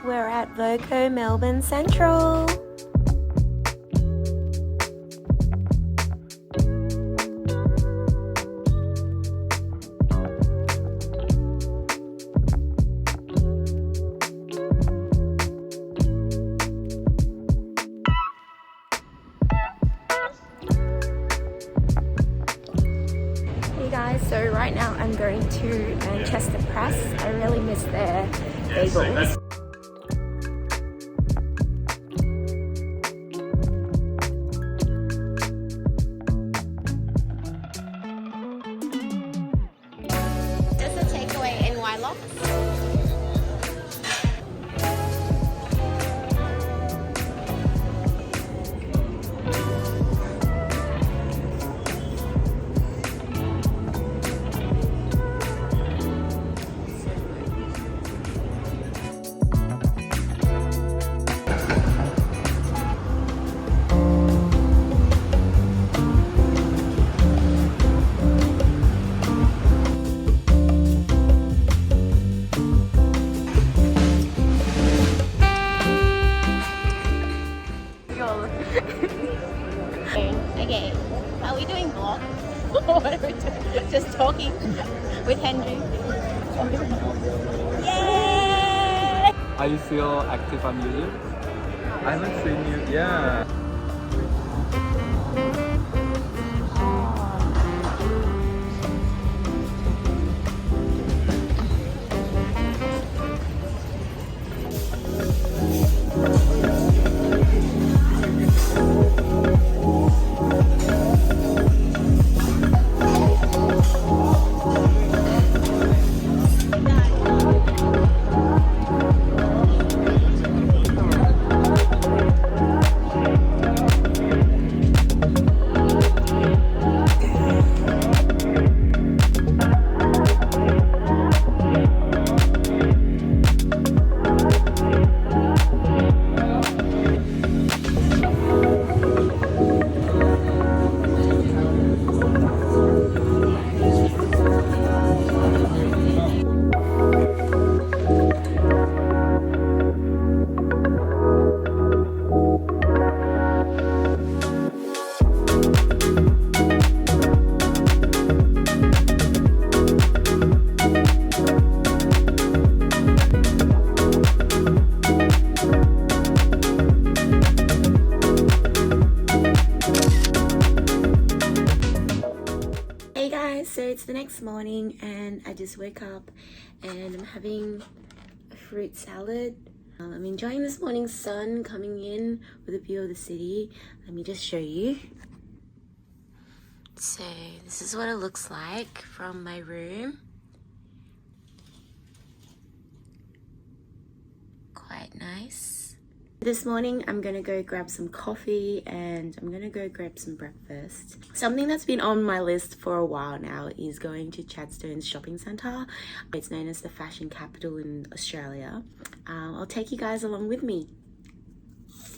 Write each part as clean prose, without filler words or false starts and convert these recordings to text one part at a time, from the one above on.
We're at Voco, Melbourne Central. Hey guys, so right now I'm going to Manchester Press. I really miss their bagels. Okay, are we doing vlog? What are we doing? Just talking with Henry. Yay! Are you still active on YouTube? I haven't seen you. Yeah. So it's the next morning and I just woke up and I'm having a fruit salad. I'm enjoying this morning's sun coming in with a view of the city. Let me just show you. So this is what it looks like from my room. Quite nice. This morning I'm gonna go grab some coffee and I'm gonna go grab some breakfast. Something that's been on my list for a while now is going to Chadstone's shopping centre. It's known as the fashion capital in Australia. I'll take you guys along with me.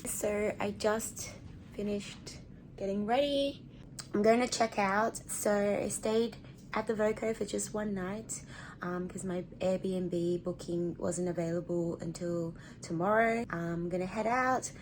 So I just finished getting ready. I'm going to check out. So I stayed at the Voco for just one night because my Airbnb booking wasn't available until tomorrow. I'm gonna head out.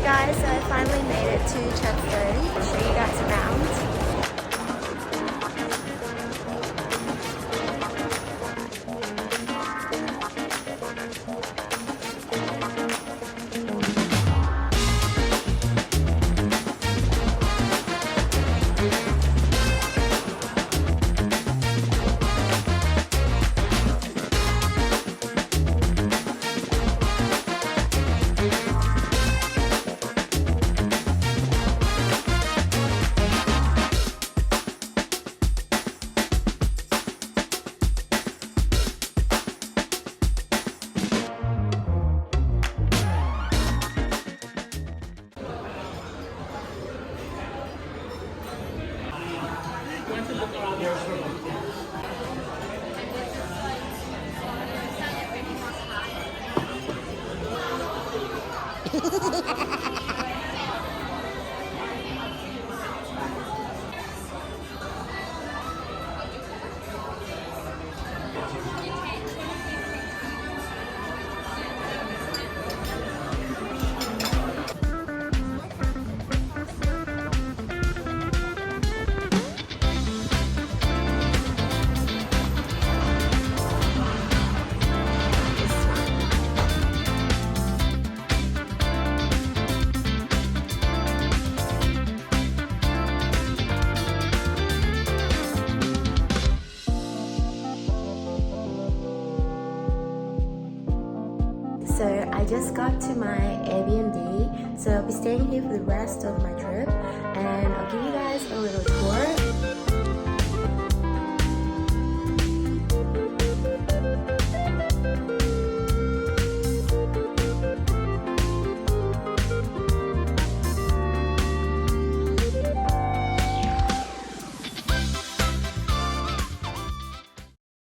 Guys, so I finally made it to Chadstone. I'll show you guys around. So I just got to my Airbnb, so I'll be staying here for the rest of my trip.